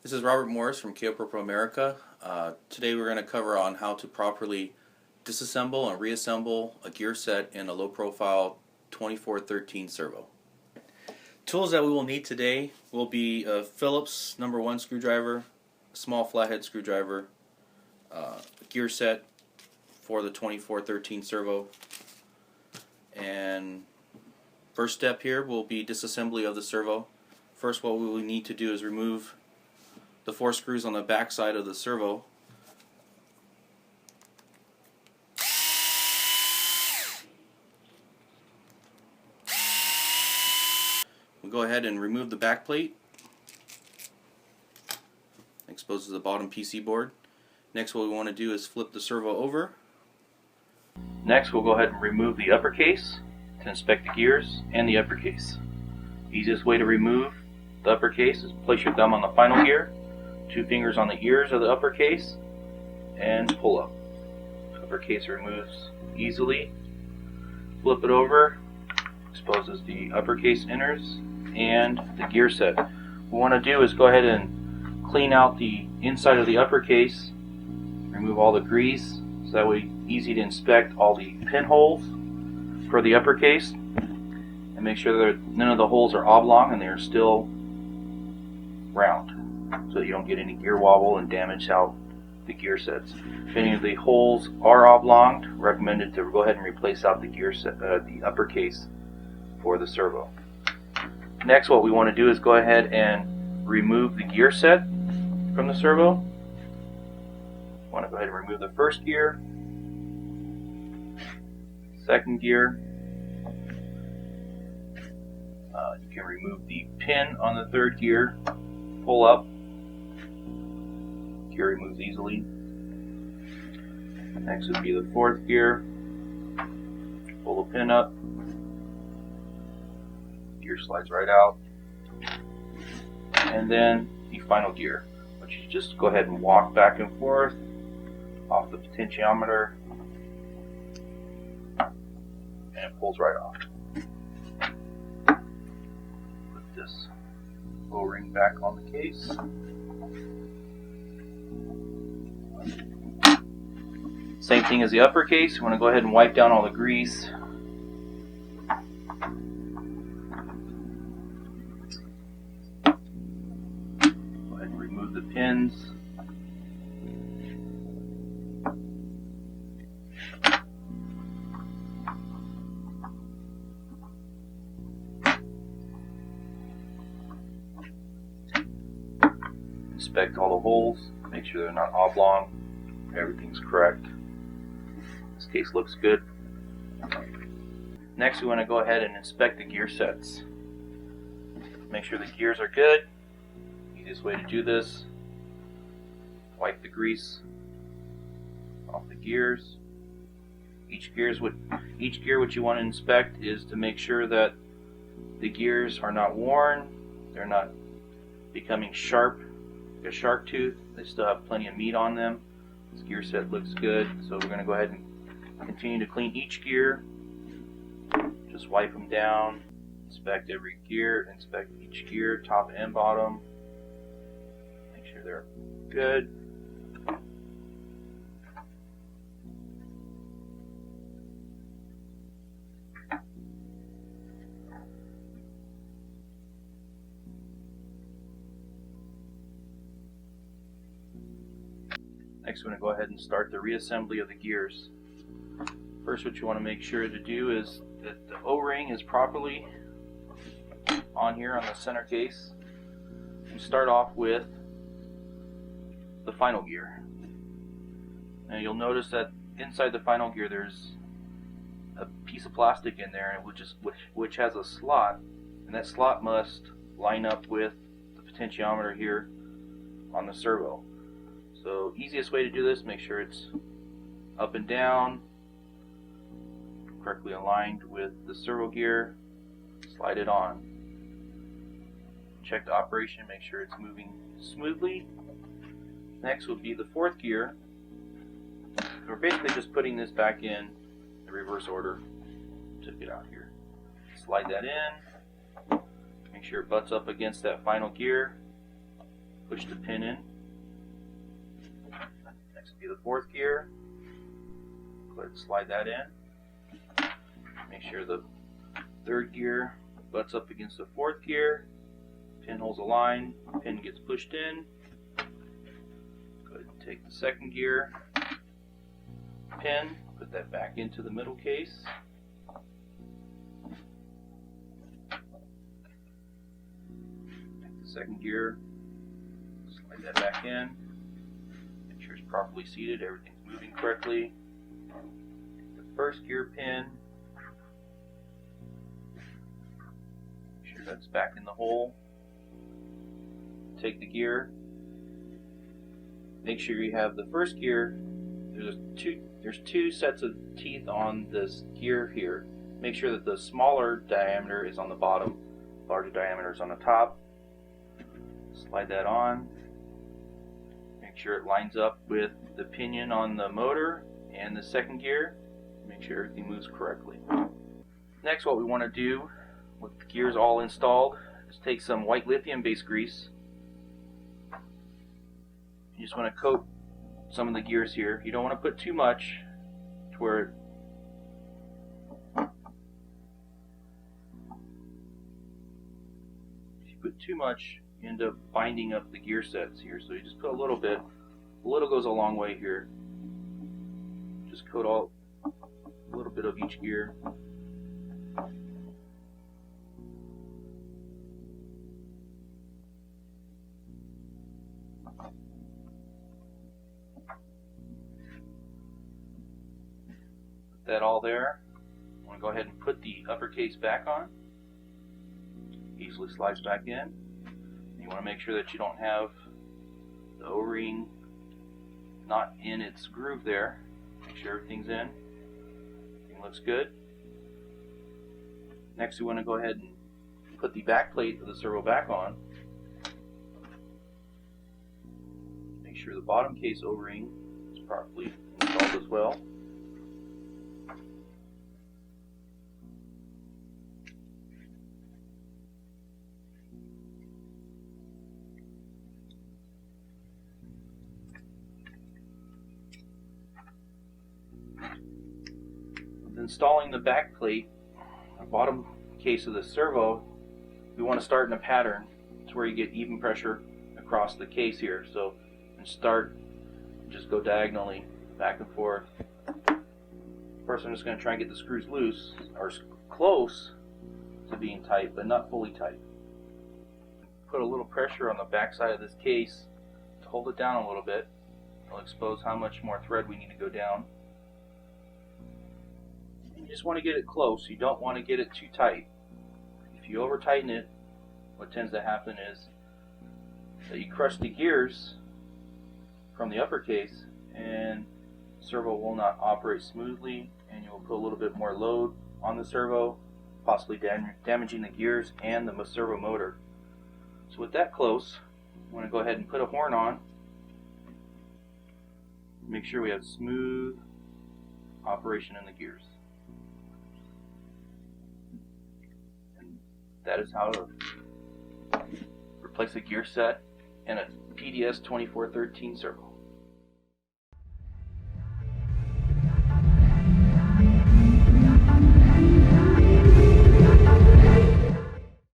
This is Robert Morris from KO PROPO America. Today we're going to cover on how to properly disassemble and reassemble a gear set in a low profile 2413 servo. Tools that we will need today will be a Phillips #1 screwdriver, a small flathead screwdriver, a gear set for the 2413 servo, and first step here will be disassembly of the servo. First, what we will need to do is remove the 4 screws on the back side of the servo. We'll go ahead and remove the back plate. Exposes the bottom PC board. Next, what we want to do is flip the servo over. Next, we'll go ahead and remove the upper case to inspect the gears and the upper case. The easiest way to remove the upper case is place your thumb on the final gear, 2 fingers on the ears of the upper case, and pull up. Upper case removes easily. Flip it over, exposes the upper case inners and the gear set. What we want to do is go ahead and clean out the inside of the upper case, remove all the grease, so that way easy to inspect all the pinholes for the upper case, and make sure that none of the holes are oblong and they are still round, so you don't get any gear wobble and damage out the gear sets. If any of the holes are oblonged, recommended to go ahead and replace out the gear set, the upper case for the servo. Next, what we want to do is go ahead and remove the gear set from the servo. We want to go ahead and remove the first gear, second gear. You can remove the pin on the third gear. Pull up. Gear removes easily. Next would be the fourth gear. Pull the pin up. Gear slides right out. And then the final gear, which you just go ahead and walk back and forth off the potentiometer, and it pulls right off. Put this O-ring back on the case. Same thing as the upper case. You want to go ahead and wipe down all the grease. Go ahead and remove the pins. Inspect all the holes, make sure they're not oblong, everything's correct. This case looks good. Next, we want to go ahead and inspect the gear sets. Make sure the gears are good. Easiest way to do this, wipe the grease off the gears. Each gear what you want to inspect is to make sure that the gears are not worn, they're not becoming sharp, like a shark tooth. They still have plenty of meat on them. This gear set looks good, so we're going to go ahead and continue to clean each gear. Just wipe them down, inspect every gear, inspect each gear, top and bottom. Make sure they're good. Next, we're going to go ahead and start the reassembly of the gears. First, what you want to make sure to do is that the O-ring is properly on here on the center case. You start off with the final gear. Now you'll notice that inside the final gear there's a piece of plastic in there, which has a slot, and that slot must line up with the potentiometer here on the servo. So easiest way to do this, make sure it's up and down, correctly aligned with the servo gear, slide it on. Check the operation, make sure it's moving smoothly. Next will be the fourth gear. We're basically just putting this back in the reverse order. Took it out here. Slide that in, make sure it butts up against that final gear. push the pin in. Next will be the fourth gear. Go ahead and slide that in. Make sure the third gear butts up against the fourth gear. Pin holds a line, pin gets pushed in. Go ahead and take the second gear pin, put that back into the middle case. Take the second gear, slide that back in. Make sure it's properly seated, everything's moving correctly. Take the first gear pin, make sure that's back in the hole. Take the gear, make sure you have the first gear. There's two sets of teeth on this gear here. Make sure that the smaller diameter is on the bottom, larger diameter is on the top. Slide that on. Make sure it lines up with the pinion on the motor and the second gear. Make sure everything moves correctly. Next, what we want to do with the gears all installed is take some white lithium based grease. You just want to coat some of the gears here. You don't want to put too much to where if you put too much, you end up binding up the gear sets here. So you just put a little bit. A little goes a long way here. Just coat a little bit of each gear. That all there. I'm going to go ahead and put the upper case back on. Easily slides back in. You want to make sure that you don't have the O-ring not in its groove there. Make sure everything's in. Everything looks good. Next we want to go ahead and put the back plate of the servo back on. Make sure the bottom case O-ring is properly installed as well. Installing the back plate, the bottom case of the servo, we want to start in a pattern to where you get even pressure across the case here. So start, just go diagonally back and forth. First I'm just going to try and get the screws loose, or close to being tight, but not fully tight. Put a little pressure on the back side of this case to hold it down a little bit. It'll expose how much more thread we need to go down. You just want to get it close. You don't want to get it too tight. If you over tighten it, what tends to happen is that you crush the gears from the upper case and the servo will not operate smoothly, and you will put a little bit more load on the servo, possibly damaging the gears and the servo motor. So with that close, I'm going to go ahead and put a horn on. Make sure we have smooth operation in the gears. That is how to replace a gear set in a PDS-2413 servo.